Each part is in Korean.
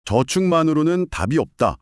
저축만으로는 답이 없다.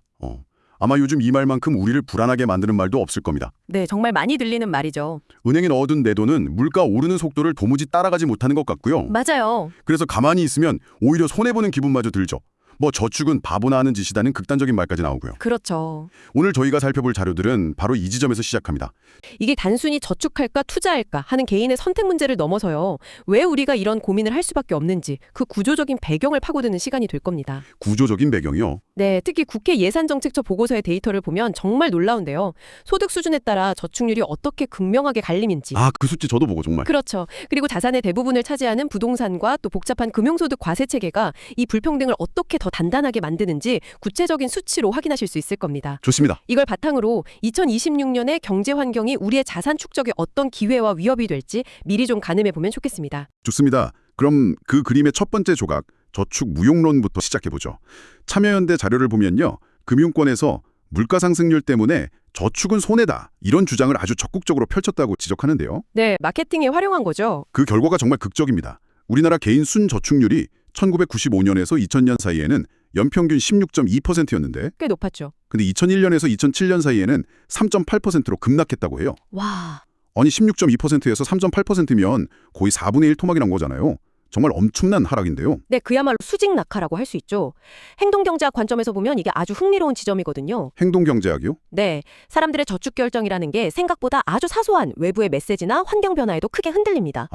아마 요즘 이 말만큼 우리를 불안하게 만드는 말도 없을 겁니다. 네, 정말 많이 들리는 말이죠. 은행에 넣어둔 내 돈은 물가 오르는 속도를 도무지 따라가지 못하는 것 같고요. 맞아요. 그래서 가만히 있으면 오히려 손해보는 기분마저 들죠. 뭐 저축은 바보나 하는 짓이다는 극단적인 말까지 나오고요. 그렇죠. 오늘 저희가 살펴볼 자료들은 바로 이 지점에서 시작합니다. 이게 단순히 저축할까 투자할까 하는 개인의 선택 문제를 넘어서요. 왜 우리가 이런 고민을 할 수밖에 없는지 그 구조적인 배경을 파고드는 시간이 될 겁니다. 구조적인 배경이요. 네, 특히 국회 예산정책처 보고서의 데이터를 보면 정말 놀라운데요. 소득 수준에 따라 저축률이 어떻게 극명하게 갈림인지. 그 수치 저도 보고 정말. 그렇죠. 그리고 자산의 대부분을 차지하는 부동산과 또 복잡한 금융소득 과세 체계가 이 불평등을 어떻게 더 단단하게 만드는지 구체적인 수치로 확인하실 수 있을 겁니다. 좋습니다. 이걸 바탕으로 2026년의 경제 환경이 우리의 자산 축적에 어떤 기회와 위협이 될지 미리 좀 가늠해 보면 좋겠습니다. 좋습니다. 그럼 그 그림의 첫 번째 조각, 저축 무용론부터 시작해보죠. 참여연대 자료를 보면요. 금융권에서 물가 상승률 때문에 저축은 손해다. 이런 주장을 아주 적극적으로 펼쳤다고 지적하는데요. 네, 마케팅에 활용한 거죠. 그 결과가 정말 극적입니다. 우리나라 개인 순저축률이 1995년에서 2000년 사이에는 연평균 16.2%였는데 꽤 높았죠. 근데 2001년에서 2007년 사이에는 3.8%로 급락했다고 해요. 와, 아니 16.2%에서 3.8%면 거의 4분의 1 토막이 난 거잖아요. 정말 엄청난 하락인데요. 네, 그야말로 수직 낙하라고 할 수 있죠. 행동경제학 관점에서 보면 이게 아주 흥미로운 지점이거든요. 행동경제학이요? 네, 사람들의 저축 결정이라는 게 생각보다 아주 사소한 외부의 메시지나 환경 변화에도 크게 흔들립니다.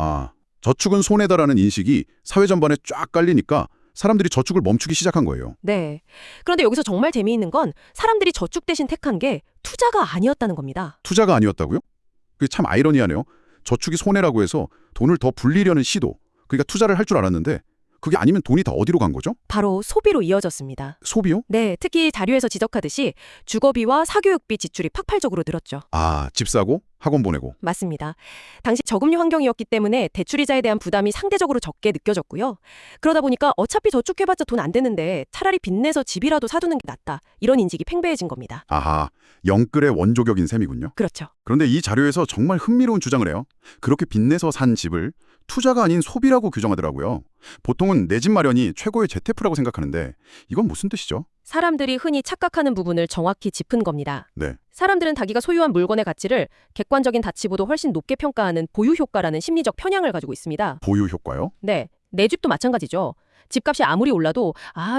저축은 손해다라는 인식이 사회 전반에 쫙 깔리니까 사람들이 저축을 멈추기 시작한 거예요. 네. 그런데 여기서 정말 재미있는 건 사람들이 저축 대신 택한 게 투자가 아니었다는 겁니다. 투자가 아니었다고요? 그게 참 아이러니하네요. 저축이 손해라고 해서 돈을 더 불리려는 시도, 그러니까 투자를 할 줄 알았는데 그게 아니면 돈이 다 어디로 간 거죠? 바로 소비로 이어졌습니다. 소비요? 네, 특히 자료에서 지적하듯이 주거비와 사교육비 지출이 폭발적으로 늘었죠. 집 사고 학원 보내고. 맞습니다. 당시 저금리 환경이었기 때문에 대출이자에 대한 부담이 상대적으로 적게 느껴졌고요. 그러다 보니까 어차피 저축해봤자 돈 안 되는데 차라리 빚내서 집이라도 사두는 게 낫다. 이런 인식이 팽배해진 겁니다. 영끌의 원조격인 셈이군요. 그렇죠. 그런데 이 자료에서 정말 흥미로운 주장을 해요. 그렇게 빚내서 산 집을 투자가 아닌 소비라고 규정하더라고요. 보통은 내 집 마련이 최고의 재테크라고 생각하는데 이건 무슨 뜻이죠? 사람들이 흔히 착각하는 부분을 정확히 짚은 겁니다. 네. 사람들은 자기가 소유한 물건의 가치를 객관적인 가치보다 훨씬 높게 평가하는 보유 효과라는 심리적 편향을 가지고 있습니다. 보유 효과요? 네, 내 집도 마찬가지죠. 집값이 아무리 올라도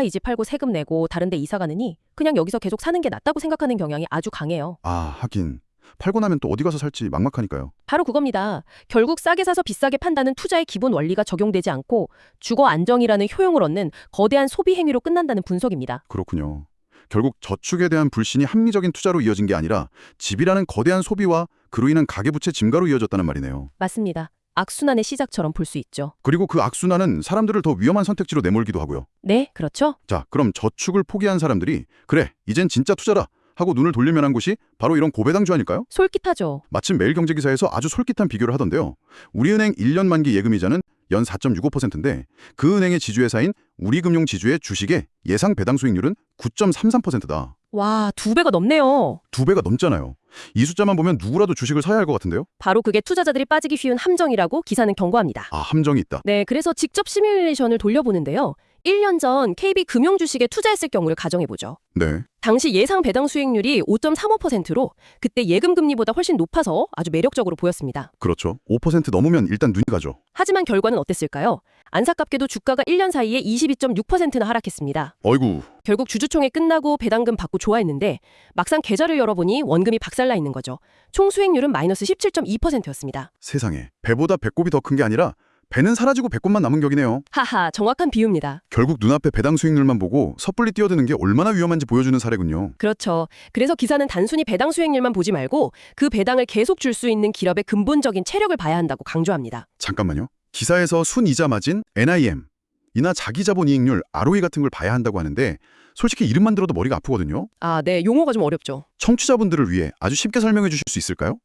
이 집 팔고 세금 내고 다른 데 이사 가느니 그냥 여기서 계속 사는 게 낫다고 생각하는 경향이 아주 강해요. 하긴. 팔고 나면 또 어디 가서 살지 막막하니까요. 바로 그겁니다. 결국 싸게 사서 비싸게 판다는 투자의 기본 원리가 적용되지 않고 주거 안정이라는 효용을 얻는 거대한 소비 행위로 끝난다는 분석입니다. 그렇군요. 결국 저축에 대한 불신이 합리적인 투자로 이어진 게 아니라 집이라는 거대한 소비와 그로 인한 가계부채 증가로 이어졌다는 말이네요. 맞습니다. 악순환의 시작처럼 볼 수 있죠. 그리고 그 악순환은 사람들을 더 위험한 선택지로 내몰기도 하고요. 네, 그렇죠. 자, 그럼 저축을 포기한 사람들이 그래, 이젠 진짜 투자다 하고 눈을 돌려면한 곳이 바로 이런 고배당주 아닐까요? 솔깃하죠. 마침 매일경제기사에서 아주 솔깃한 비교를 하던데요. 우리은행 1년 만기 예금이자는 연 4.65%인데 그 은행의 지주회사인 우리금융지주의 주식의 예상 배당 수익률은 9.33%다. 와, 2배가 넘네요. 2배가 넘잖아요. 이 숫자만 보면 누구라도 주식을 사야 할 것 같은데요? 바로 그게 투자자들이 빠지기 쉬운 함정이라고 기사는 경고합니다. 함정이 있다. 네, 그래서 직접 시뮬레이션을 돌려보는데요. 1년 전 KB 금융주식에 투자했을 경우를 가정해보죠. 네. 당시 예상 배당 수익률이 5.35%로 그때 예금 금리보다 훨씬 높아서 아주 매력적으로 보였습니다. 그렇죠. 5% 넘으면 일단 눈이 가죠. 하지만 결과는 어땠을까요? 안타깝게도 주가가 1년 사이에 22.6%나 하락했습니다. 어이구. 결국 주주총회 끝나고 배당금 받고 좋아했는데 막상 계좌를 열어보니 원금이 박살나 있는 거죠. 총 수익률은 마이너스 17.2%였습니다. 세상에. 배보다 배꼽이 더 큰 게 아니라 배는 사라지고 배꼽만 남은 격이네요. 하하, 정확한 비유입니다. 결국 눈앞에 배당 수익률만 보고 섣불리 뛰어드는 게 얼마나 위험한지 보여주는 사례군요. 그렇죠. 그래서 기사는 단순히 배당 수익률만 보지 말고 그 배당을 계속 줄 수 있는 기업의 근본적인 체력을 봐야 한다고 강조합니다. 잠깐만요. 기사에서 순이자 마진, NIM, 이나 자기자본이익률, ROE 같은 걸 봐야 한다고 하는데 솔직히 이름만 들어도 머리가 아프거든요. 네, 용어가 좀 어렵죠. 청취자분들을 위해 아주 쉽게 설명해 주실 수 있을까요?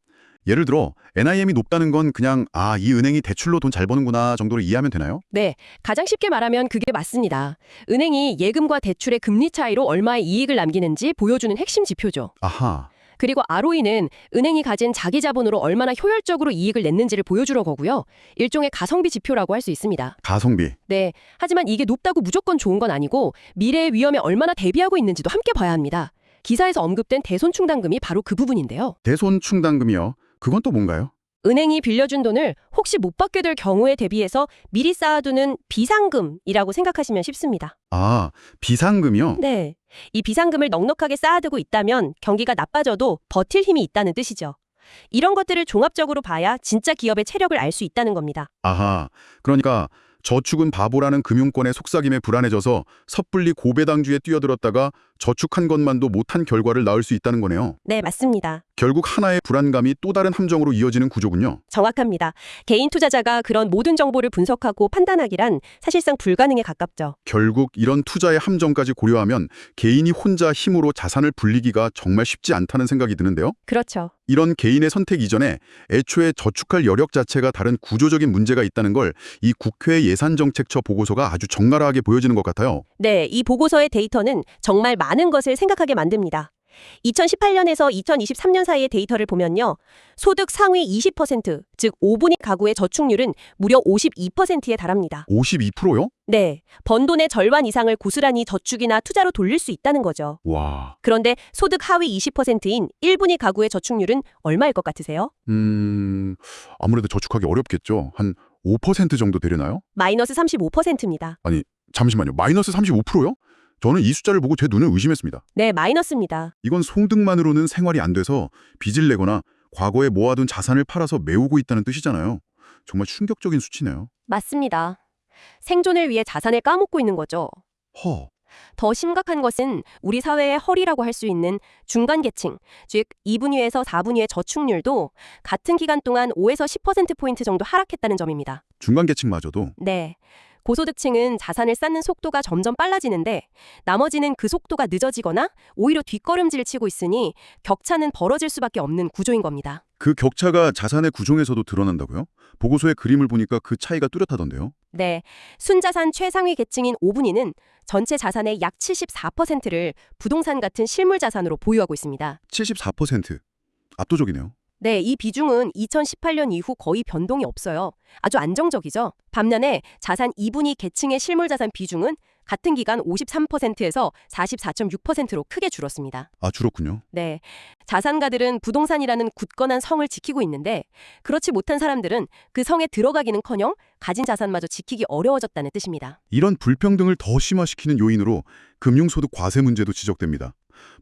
예를 들어 NIM이 높다는 건 그냥 이 은행이 대출로 돈 잘 버는구나 정도로 이해하면 되나요? 네, 가장 쉽게 말하면 그게 맞습니다. 은행이 예금과 대출의 금리 차이로 얼마의 이익을 남기는지 보여주는 핵심 지표죠. 아하. 그리고 ROE는 은행이 가진 자기 자본으로 얼마나 효율적으로 이익을 냈는지를 보여주러 거고요. 일종의 가성비 지표라고 할 수 있습니다. 가성비. 네, 하지만 이게 높다고 무조건 좋은 건 아니고 미래의 위험에 얼마나 대비하고 있는지도 함께 봐야 합니다. 기사에서 언급된 대손충당금이 바로 그 부분인데요. 대손충당금이요. 그건 또 뭔가요? 은행이 빌려준 돈을 혹시 못 받게 될 경우에 대비해서 미리 쌓아두는 비상금이라고 생각하시면 쉽습니다. 아, 비상금이요? 네, 이 비상금을 넉넉하게 쌓아두고 있다면 경기가 나빠져도 버틸 힘이 있다는 뜻이죠. 이런 것들을 종합적으로 봐야 진짜 기업의 체력을 알 수 있다는 겁니다. 아하, 그러니까 저축은 바보라는 금융권의 속삭임에 불안해져서 섣불리 고배당주에 뛰어들었다가 저축한 것만도 못한 결과를 낳을 수 있다는 거네요. 네, 맞습니다. 결국 하나의 불안감이 또 다른 함정으로 이어지는 구조군요. 정확합니다. 개인 투자자가 그런 모든 정보를 분석하고 판단하기란 사실상 불가능에 가깝죠. 결국 이런 투자의 함정까지 고려하면 개인이 혼자 힘으로 자산을 불리기가 정말 쉽지 않다는 생각이 드는데요. 그렇죠. 이런 개인의 선택 이전에 애초에 저축할 여력 자체가 다른 구조적인 문제가 있다는 걸 이 국회 예산정책처 보고서가 아주 적나라하게 보여지는 것 같아요. 네, 이 보고서의 데이터는 정말 많은 것을 생각하게 만듭니다. 2018년에서 2023년 사이의 데이터를 보면요. 소득 상위 20%, 즉 5분위 가구의 저축률은 무려 52%에 달합니다. 52%요? 네, 번 돈의 절반 이상을 고스란히 저축이나 투자로 돌릴 수 있다는 거죠. 와. 그런데 소득 하위 20%인 1분위 가구의 저축률은 얼마일 것 같으세요? 아무래도 저축하기 어렵겠죠. 한 5% 정도 되려나요? 마이너스 35%입니다. 아니, 잠시만요. 마이너스 35%요? 저는 이 숫자를 보고 제 눈을 의심했습니다. 네, 마이너스입니다. 이건 소득만으로는 생활이 안 돼서 빚을 내거나 과거에 모아둔 자산을 팔아서 메우고 있다는 뜻이잖아요. 정말 충격적인 수치네요. 맞습니다. 생존을 위해 자산을 까먹고 있는 거죠. 허. 더 심각한 것은 우리 사회의 허리라고 할 수 있는 중간 계층, 즉 2분위에서 4분위의 저축률도 같은 기간 동안 5에서 10%포인트 정도 하락했다는 점입니다. 중간 계층마저도. 네. 고소득층은 자산을 쌓는 속도가 점점 빨라지는데 나머지는 그 속도가 늦어지거나 오히려 뒷걸음질 치고 있으니 격차는 벌어질 수밖에 없는 구조인 겁니다. 그 격차가 자산의 구종에서도 드러난다고요? 보고서의 그림을 보니까 그 차이가 뚜렷하던데요. 네. 순자산 최상위 계층인 5분위는 전체 자산의 약 74%를 부동산 같은 실물 자산으로 보유하고 있습니다. 74%. 압도적이네요. 네, 이 비중은 2018년 이후 거의 변동이 없어요. 아주 안정적이죠. 반면에 자산 2분위 계층의 실물 자산 비중은 같은 기간 53%에서 44.6%로 크게 줄었습니다. 아, 줄었군요. 네, 자산가들은 부동산이라는 굳건한 성을 지키고 있는데 그렇지 못한 사람들은 그 성에 들어가기는커녕 가진 자산마저 지키기 어려워졌다는 뜻입니다. 이런 불평등을 더 심화시키는 요인으로 금융소득 과세 문제도 지적됩니다.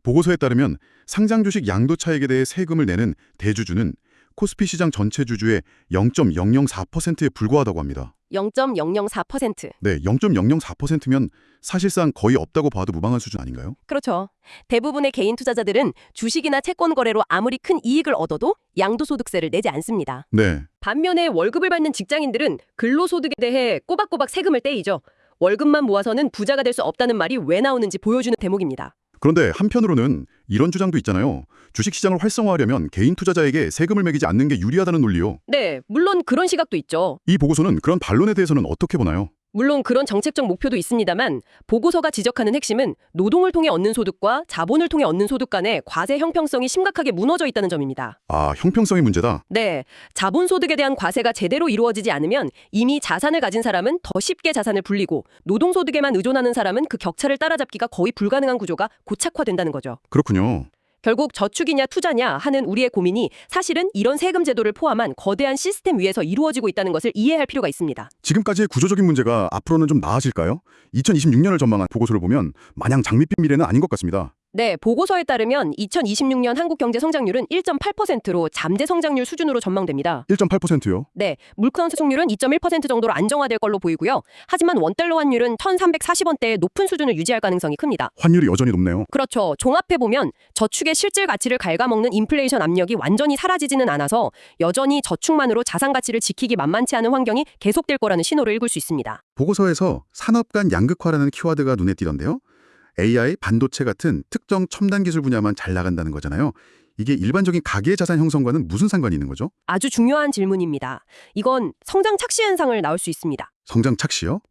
보고서에 따르면 상장 주식 양도 차익에 대해 세금을 내는 대주주는 코스피 시장 전체 주주의 0.004%에 불과하다고 합니다. 0.004%. 네, 0.004%면 사실상 거의 없다고 봐도 무방한 수준 아닌가요? 그렇죠. 대부분의 개인 투자자들은 주식이나 채권 거래로 아무리 큰 이익을 얻어도 양도소득세를 내지 않습니다. 네, 반면에 월급을 받는 직장인들은 근로소득에 대해 꼬박꼬박 세금을 떼이죠. 월급만 모아서는 부자가 될 수 없다는 말이 왜 나오는지 보여주는 대목입니다. 그런데 한편으로는 이런 주장도 있잖아요. 주식시장을 활성화하려면 개인 투자자에게 세금을 매기지 않는 게 유리하다는 논리요. 네, 물론 그런 시각도 있죠. 이 보고서는 그런 반론에 대해서는 어떻게 보나요? 물론 그런 정책적 목표도 있습니다만 보고서가 지적하는 핵심은 노동을 통해 얻는 소득과 자본을 통해 얻는 소득 간의 과세 형평성이 심각하게 무너져 있다는 점입니다. 아, 형평성의 문제다. 네, 자본소득에 대한 과세가 제대로 이루어지지 않으면 이미 자산을 가진 사람은 더 쉽게 자산을 불리고 노동소득에만 의존하는 사람은 그 격차를 따라잡기가 거의 불가능한 구조가 고착화된다는 거죠. 그렇군요. 결국 저축이냐 투자냐 하는 우리의 고민이 사실은 이런 세금 제도를 포함한 거대한 시스템 위에서 이루어지고 있다는 것을 이해할 필요가 있습니다. 지금까지의 구조적인 문제가 앞으로는 좀 나아질까요? 2026년을 전망한 보고서를 보면 마냥 장밋빛 미래는 아닌 것 같습니다. 네, 보고서에 따르면 2026년 한국 경제 성장률은 1.8%로 잠재 성장률 수준으로 전망됩니다. 1.8%요? 네, 물가상 수익률은 2.1% 정도로 안정화될 걸로 보이고요. 하지만 원달러 환율은 1,340원대의 높은 수준을 유지할 가능성이 큽니다. 환율이 여전히 높네요. 그렇죠. 종합해보면 저축의 실질 가치를 갉아먹는 인플레이션 압력이 완전히 사라지지는 않아서 여전히 저축만으로 자산 가치를 지키기 만만치 않은 환경이 계속될 거라는 신호를 읽을 수 있습니다. 보고서에서 산업 간 양극화라는 키워드가 눈에 띄던데요. AI, 반도체 같은 특정 첨단 기술 분야만 잘 나간다는 거잖아요. 이게 일반적인 가계의 자산 형성과는 무슨 상관이 있는 거죠? 아주 중요한 질문입니다. 이건 성장 착시 현상을 낳을 수 있습니다. 성장 착시요?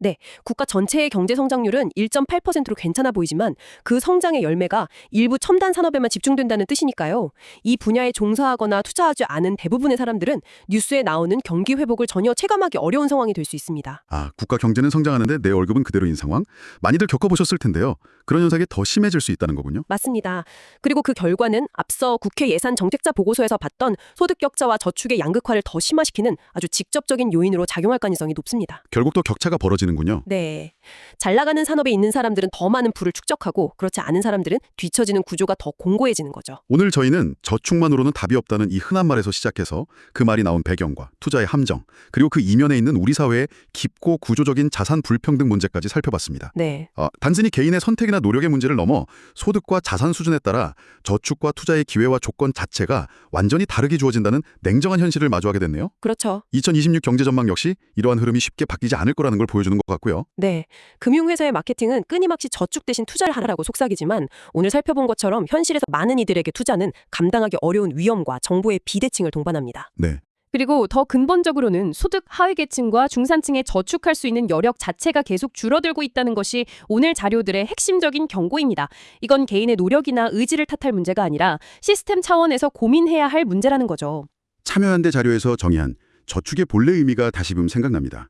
국가 전체의 경제 성장률은 1.8%로 괜찮아 보이지만 그 성장의 열매가 일부 첨단 산업에만 집중된다는 뜻이니까요. 이 분야에 종사하거나 투자하지 않은 대부분의 사람들은 뉴스에 나오는 경기 회복을 전혀 체감하기 어려운 상황이 될 수 있습니다. 아, 국가 경제는 성장하는데 내 월급은 그대로인 상황? 많이들 겪어보셨을 텐데요. 그런 현상이 더 심해질 수 있다는 거군요. 맞습니다. 그리고 그 결과는 앞서 국회 예산 정책자 보고서에서 봤던 소득 격차와 저축의 양극화를 더 심화시키는 아주 직접적인 요인으로 작용할 가능성이 높습니다. 결국 또 격차가 벌어지는군요. 네. 잘 나가는 산업에 있는 사람들은 더 많은 부를 축적하고 그렇지 않은 사람들은 뒤처지는 구조가 더 공고해지는 거죠. 오늘 저희는 저축만으로는 답이 없다는 이 흔한 말에서 시작해서 그 말이 나온 배경과 투자의 함정, 그리고 그 이면에 있는 우리 사회의 깊고 구조적인 자산 불평등 문제까지 살펴봤습니다. 네. 단순히 개인의 선택이나 노력의 문제를 넘어 소득과 자산 수준에 따라 저축과 투자의 기회와 조건 자체가 완전히 다르게 주어진다는 냉정한 현실을 마주하게 됐네요. 그렇죠. 2026 경제 전망 역시 이러한 흐름이 쉽게 바뀌지 않을 거라는 걸 보여주는 것 같고요. 네. 금융회사의 마케팅은 끊임없이 저축 대신 투자를 하라고 속삭이지만 오늘 살펴본 것처럼 현실에서 많은 이들에게 투자는 감당하기 어려운 위험과 정보의 비대칭을 동반합니다. 네. 그리고 더 근본적으로는 소득 하위 계층과 중산층의 저축할 수 있는 여력 자체가 계속 줄어들고 있다는 것이 오늘 자료들의 핵심적인 경고입니다. 이건 개인의 노력이나 의지를 탓할 문제가 아니라 시스템 차원에서 고민해야 할 문제라는 거죠. 참여연대 자료에서 정의한 저축의 본래 의미가 다시금 생각납니다.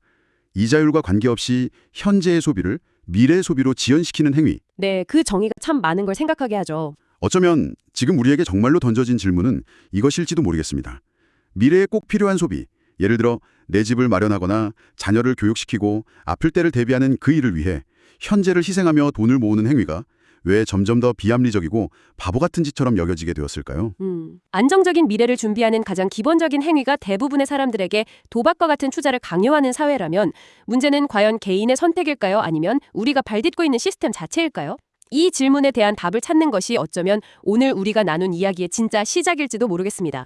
이자율과 관계없이 현재의 소비를 미래의 소비로 지연시키는 행위. 네, 그 정의가 참 많은 걸 생각하게 하죠. 어쩌면 지금 우리에게 정말로 던져진 질문은 이것일지도 모르겠습니다. 미래에 꼭 필요한 소비, 예를 들어 내 집을 마련하거나 자녀를 교육시키고 아플 때를 대비하는 그 일을 위해 현재를 희생하며 돈을 모으는 행위가 왜 점점 더 비합리적이고 바보 같은 짓처럼 여겨지게 되었을까요? 안정적인 미래를 준비하는 가장 기본적인 행위가 대부분의 사람들에게 도박과 같은 투자를 강요하는 사회라면 문제는 과연 개인의 선택일까요? 아니면 우리가 발딛고 있는 시스템 자체일까요? 이 질문에 대한 답을 찾는 것이 어쩌면 오늘 우리가 나눈 이야기의 진짜 시작일지도 모르겠습니다.